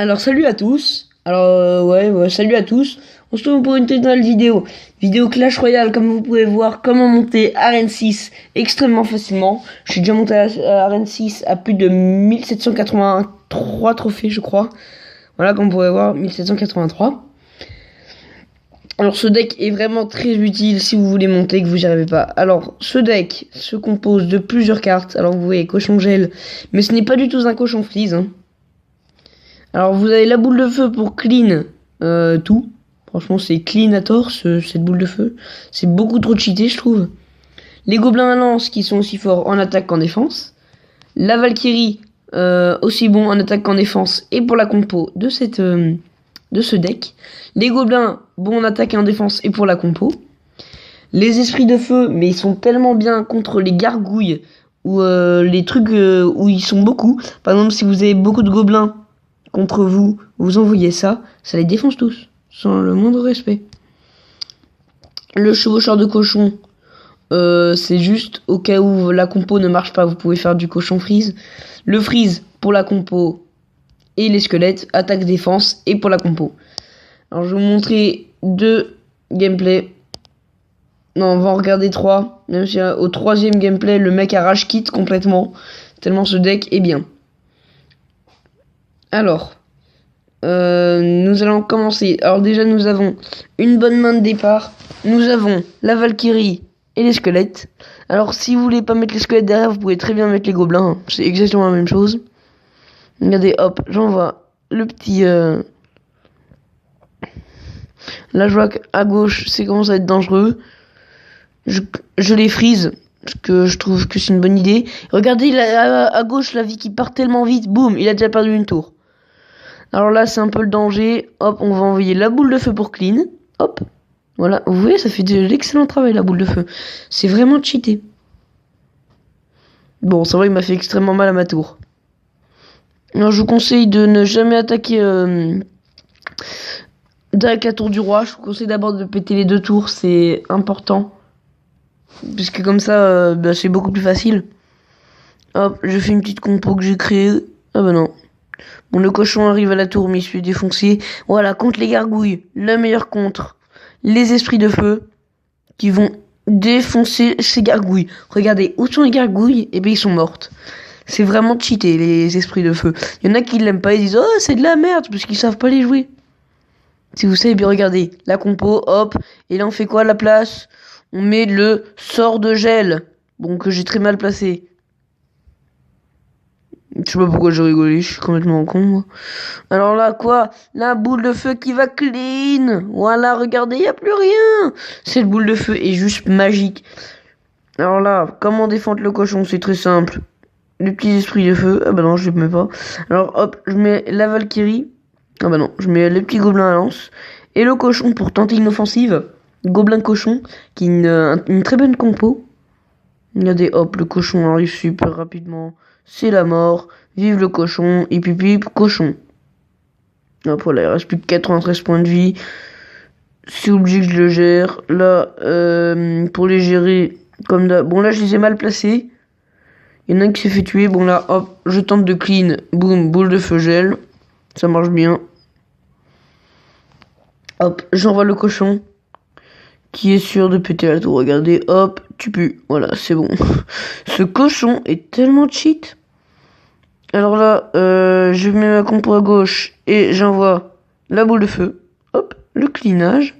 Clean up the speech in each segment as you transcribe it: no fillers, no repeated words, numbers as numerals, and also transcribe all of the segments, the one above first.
Alors salut à tous. Ouais, salut à tous. On se retrouve pour une toute nouvelle vidéo. Vidéo Clash Royale, comme vous pouvez voir, comment monter Arène 6 extrêmement facilement. Je suis déjà monté à Arène 6 à plus de 1783 trophées, je crois. Voilà, comme vous pouvez voir, 1783. Alors ce deck est vraiment très utile si vous voulez monter et que vous n'y arrivez pas. Alors ce deck se compose de plusieurs cartes. Alors vous voyez cochon gel, mais ce n'est pas du tout un cochon freeze, hein. Alors vous avez la boule de feu pour clean tout. Franchement c'est clean à tort cette boule de feu. C'est beaucoup trop cheaté je trouve. Les gobelins à lance qui sont aussi forts en attaque qu'en défense. La Valkyrie aussi bon en attaque qu'en défense et pour la compo de ce deck. Les gobelins bons en attaque et en défense et pour la compo. Les esprits de feu mais ils sont tellement bien contre les gargouilles ou les trucs où ils sont beaucoup. Par exemple si vous avez beaucoup de gobelins contre vous, vous envoyez ça les défonce tous, sans le moindre respect. Le chevaucheur de cochon, c'est juste au cas où la compo ne marche pas, vous pouvez faire du cochon freeze. Le freeze pour la compo et les squelettes, attaque défense et pour la compo. Alors je vais vous montrer deux gameplays. Non, on va en regarder trois. Même si au troisième gameplay, le mec a rage kit complètement, tellement ce deck est bien. Alors, nous allons commencer. Alors déjà, nous avons une bonne main de départ. Nous avons la Valkyrie et les squelettes. Alors, si vous voulez pas mettre les squelettes derrière, vous pouvez très bien mettre les gobelins. C'est exactement la même chose. Regardez, hop, j'envoie le petit... Là, je vois qu'à gauche, c'est commence à être dangereux. Je les freeze. Parce que je trouve que c'est une bonne idée. Regardez, à gauche, la vie qui part tellement vite. Boum, il a déjà perdu une tour. Alors là, c'est un peu le danger. Hop, on va envoyer la boule de feu pour clean. Hop. Voilà, vous voyez, ça fait de l'excellent travail, la boule de feu. C'est vraiment cheaté. Bon, c'est vrai, il m'a fait extrêmement mal à ma tour. Alors, je vous conseille de ne jamais attaquer direct la tour du roi. Je vous conseille d'abord de péter les deux tours, c'est important. Puisque comme ça, c'est beaucoup plus facile. Hop, je fais une petite compo que j'ai créée. Ah bah non. Bon, le cochon arrive à la tour, mais il se fait défoncer. Voilà, contre les gargouilles, la meilleure contre. Les esprits de feu, qui vont défoncer ces gargouilles. Regardez, où sont les gargouilles? Eh bien, ils sont mortes. C'est vraiment cheaté, les esprits de feu. Il y en a qui l'aiment pas, ils disent « Oh, c'est de la merde !» parce qu'ils savent pas les jouer. Si vous savez bien, regardez, la compo, hop. Et là, on fait quoi à la place? On met le sort de gel. Bon, que j'ai très mal placé. Je sais pas pourquoi j'ai rigolé, je suis complètement con, moi. Alors là, quoi? La boule de feu qui va clean. Voilà, regardez, y a plus rien. Cette boule de feu est juste magique. Alors là, comment défendre le cochon? C'est très simple. Les petits esprits de feu. Ah bah non, je les mets pas. Alors hop, je mets la Valkyrie. Ah bah non, je mets les petits gobelins à lance. Et le cochon pour tenter une offensive. Gobelin cochon, qui est une très bonne compo. Regardez, hop, le cochon arrive super rapidement. C'est la mort. Vive le cochon. Et pip, cochon. Hop, voilà, il reste plus que 93 points de vie. C'est obligé que je le gère. Là, pour les gérer comme d'hab. Bon, là, je les ai mal placés. Il y en a un qui s'est fait tuer. Bon, là, hop, je tente de clean. Boum, boule de feu gel. Ça marche bien. Hop, j'envoie le cochon. Qui est sûr de péter la tour. Regardez, hop, tu pues. Voilà, c'est bon. Ce cochon est tellement cheat. Alors là, je mets ma compo à gauche et j'envoie la boule de feu. Hop, le cleanage.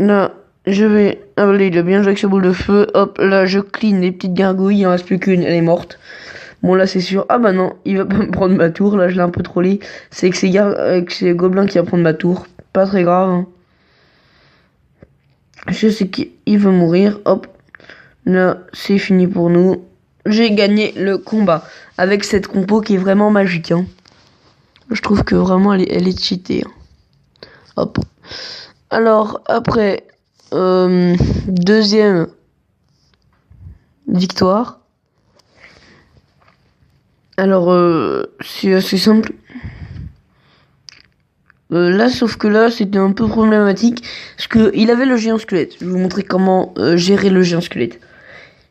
Là, je vais... Ah là, il a bien joué avec sa boule de feu. Hop, là, je clean les petites gargouilles. Il en reste plus qu'une, elle est morte. Bon, là, c'est sûr. Ah bah non, il va pas me prendre ma tour. Là, je l'ai un peu trollé. C'est avec ces gobelins qui va prendre ma tour. Pas très grave, hein. Je sais qu'il va mourir. Hop. Là, c'est fini pour nous. J'ai gagné le combat. Avec cette compo qui est vraiment magique, hein. Je trouve que vraiment, elle est cheatée, hein. Hop. Alors, après, deuxième victoire. Alors, c'est assez simple. Là, sauf que là, c'était un peu problématique. Parce qu'il avait le géant squelette. Je vais vous montrer comment gérer le géant squelette.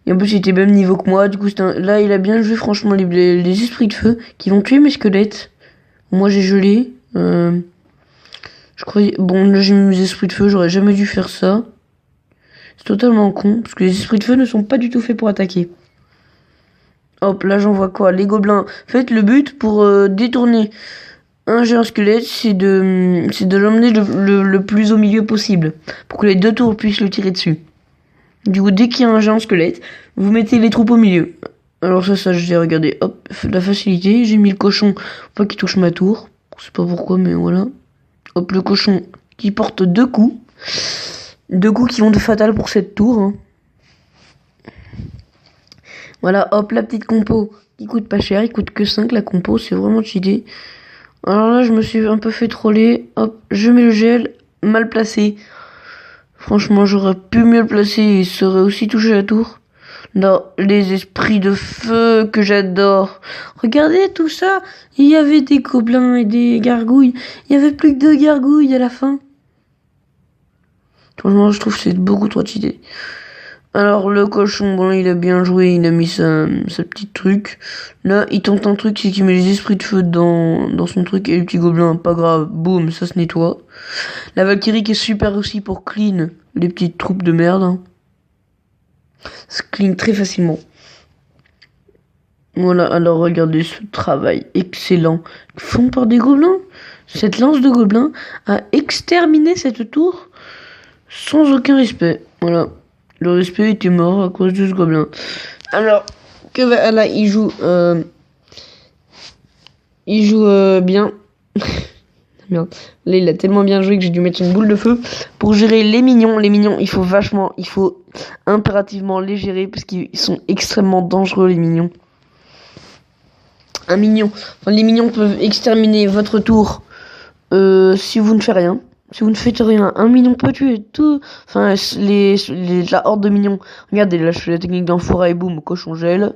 Et en plus, il était même niveau que moi. Du coup, là, il a bien joué, franchement, les esprits de feu qui vont tuer mes squelettes. Moi, j'ai gelé. Je croyais... Bon, là, j'ai mis mes esprits de feu. J'aurais jamais dû faire ça. C'est totalement con. Parce que les esprits de feu ne sont pas du tout faits pour attaquer. Hop, là, j'envoie quoi? Les gobelins. En fait, le but pour détourner un géant squelette, c'est de l'emmener le plus au milieu possible. Pour que les deux tours puissent le tirer dessus. Du coup, dès qu'il y a un géant squelette, vous mettez les troupes au milieu. Alors ça, j'ai regardé. Hop, la facilité. J'ai mis le cochon pour pas qu'il touche ma tour. Je sais pas pourquoi, mais voilà. Hop, le cochon qui porte 2 coups. 2 coups qui vont de fatal pour cette tour. Hein. Voilà, hop, la petite compo qui coûte pas cher. Il coûte que 5 la compo, c'est vraiment cheaté. Alors là, je me suis un peu fait troller. Hop, je mets le gel, mal placé. Franchement, j'aurais pu mieux le placer et il serait aussi touché la tour. Là, les esprits de feu que j'adore. Regardez tout ça. Il y avait des gobelins et des gargouilles. Il y avait plus que 2 gargouilles à la fin. Franchement, je trouve que c'est beaucoup trop cheaté. Alors, le cochon, bon, là, il a bien joué. Il a mis sa petite truc. Là, il tente un truc, c'est qu'il met les esprits de feu dans son truc. Et le petit gobelin, pas grave. Boum, ça se nettoie. La Valkyrie qui est super aussi pour clean les petites troupes de merde. Hein. Ça clean très facilement. Voilà, alors regardez ce travail excellent. Font par des gobelins. Cette lance de gobelins a exterminé cette tour sans aucun respect. Voilà. Le respect était mort à cause de ce gobelin. Alors, là, il joue bien. Merde. Là, il a tellement bien joué que j'ai dû mettre une boule de feu pour gérer les mignons. Les mignons, il faut impérativement les gérer parce qu'ils sont extrêmement dangereux, les mignons. Les mignons peuvent exterminer votre tour si vous ne faites rien. Si vous ne faites rien, un mignon peut tuer tout. Enfin, la horde de mignons. Regardez, là, je fais la technique d'enfoiré et boum, cochon gel.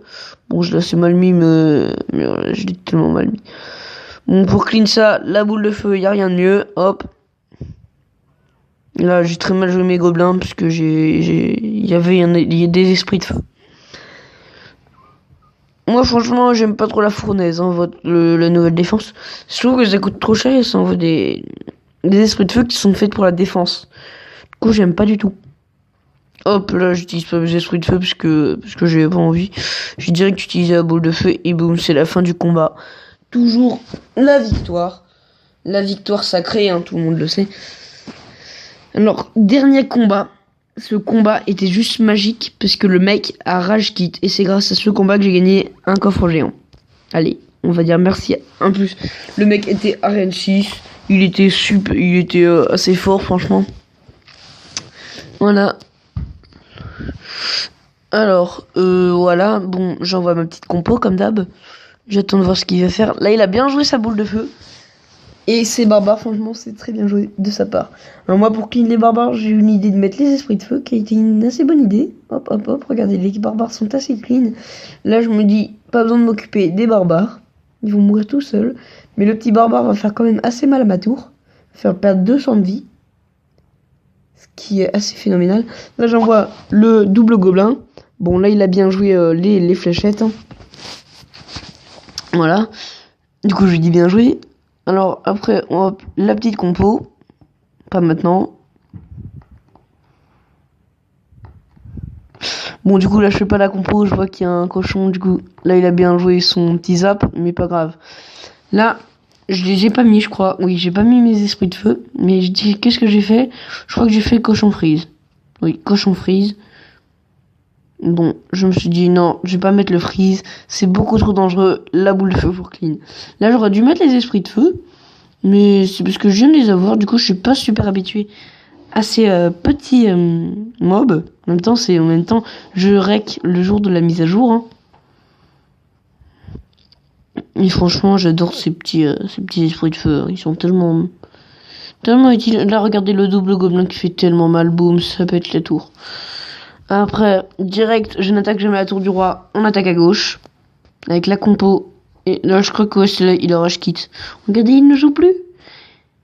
Bon, je l'ai assez mal mis, mais je l'ai tellement mal mis. Bon, pour clean ça, la boule de feu, y a rien de mieux. Hop. Là, j'ai très mal joué mes gobelins, parce que il y a des esprits de feu. Moi, franchement, j'aime pas trop la fournaise, hein, la nouvelle défense. Je trouve que ça coûte trop cher et ça envoie des esprits de feu qui sont faits pour la défense. Du coup, j'aime pas du tout. Hop, là, j'utilise pas mes esprits de feu parce que j'ai pas envie. J'ai direct utilisé la boule de feu et boum, c'est la fin du combat. Toujours la victoire. La victoire sacrée, hein, tout le monde le sait. Alors, dernier combat. Ce combat était juste magique parce que le mec a rage quit. Et c'est grâce à ce combat que j'ai gagné un coffre géant. Allez, on va dire merci. En plus, le mec était arène 6. Il était assez fort, franchement. Voilà. Alors, voilà. Bon, j'envoie ma petite compo comme d'hab. J'attends de voir ce qu'il va faire. Là, il a bien joué sa boule de feu. Et ces barbares, franchement, c'est très bien joué de sa part. Alors moi, pour clean les barbares, j'ai eu une idée de mettre les esprits de feu, qui a été une assez bonne idée. Hop, hop, hop, regardez, les barbares sont assez clean. Là, je me dis, pas besoin de m'occuper des barbares. Ils vont mourir tout seuls. Mais le petit barbare va faire quand même assez mal à ma tour. Faire perdre 200 de vie. Ce qui est assez phénoménal. Là, j'envoie le double gobelin. Bon, là, il a bien joué les fléchettes. Hein. Voilà. Du coup, je lui dis bien joué. Alors, après, on va la petite compo. Pas maintenant. Bon, du coup, là, je fais pas la compo. Je vois qu'il y a un cochon. Du coup, là, il a bien joué son petit zap. Mais pas grave. Là, j'ai pas mis, je crois. Oui, j'ai pas mis mes esprits de feu. Mais je dis, qu'est-ce que j'ai fait? Je crois que j'ai fait cochon freeze. Oui, cochon freeze. Bon, je me suis dit non, je vais pas mettre le freeze, c'est beaucoup trop dangereux, la boule de feu pour clean. Là, j'aurais dû mettre les esprits de feu, mais c'est parce que je viens de les avoir, du coup, je suis pas super habitué à ces petits mobs. En même temps, je rec le jour de la mise à jour. Hein. Et franchement, j'adore ces petits esprits de feu, ils sont tellement utiles. Là, regardez le double gobelin qui fait tellement mal, boum, ça pète la tour. Après, direct, je n'attaque jamais la tour du roi. On attaque à gauche. Avec la compo. Et là, je crois que c'est là, il a rage quitte. Regardez, il ne joue plus.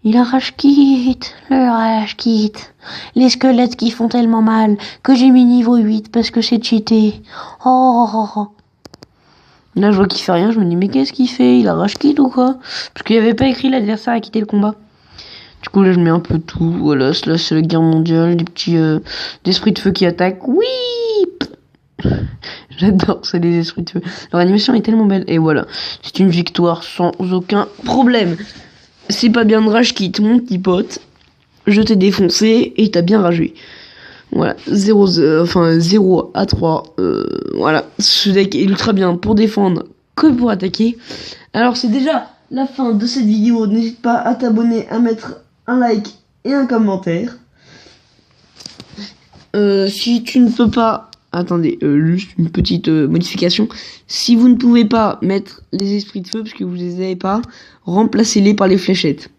Il a rage kit, le rage kit. Les squelettes qui font tellement mal que j'ai mis niveau 8 parce que c'est cheaté. Oh, oh, oh. Là, je vois qu'il fait rien, je me dis, mais qu'est-ce qu'il fait? Il a rage kit ou quoi? Parce qu'il n'y avait pas écrit l'adversaire a quitté le combat. Du coup, là, je mets un peu tout. Voilà, là, c'est la guerre mondiale, des petits esprits de feu qui attaquent. Oui! J'adore, c'est les esprits de feu. Leur animation est tellement belle. Et voilà, c'est une victoire sans aucun problème. C'est pas bien de rage quitte, mon petit pote. Je t'ai défoncé et t'as bien ragé. Voilà, 0 à 3. Voilà, ce deck est ultra bien pour défendre que pour attaquer. Alors, c'est déjà la fin de cette vidéo. N'hésite pas à t'abonner, à mettre un like et un commentaire. Si tu ne peux pas... Attendez, juste une petite modification. Si vous ne pouvez pas mettre les esprits de feu parce que vous les avez pas, remplacez-les par les fléchettes.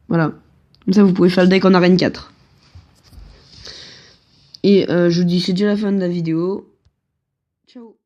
Voilà. Comme ça, vous pouvez faire le deck en arène 4. Et je vous dis, c'est déjà la fin de la vidéo. Ciao.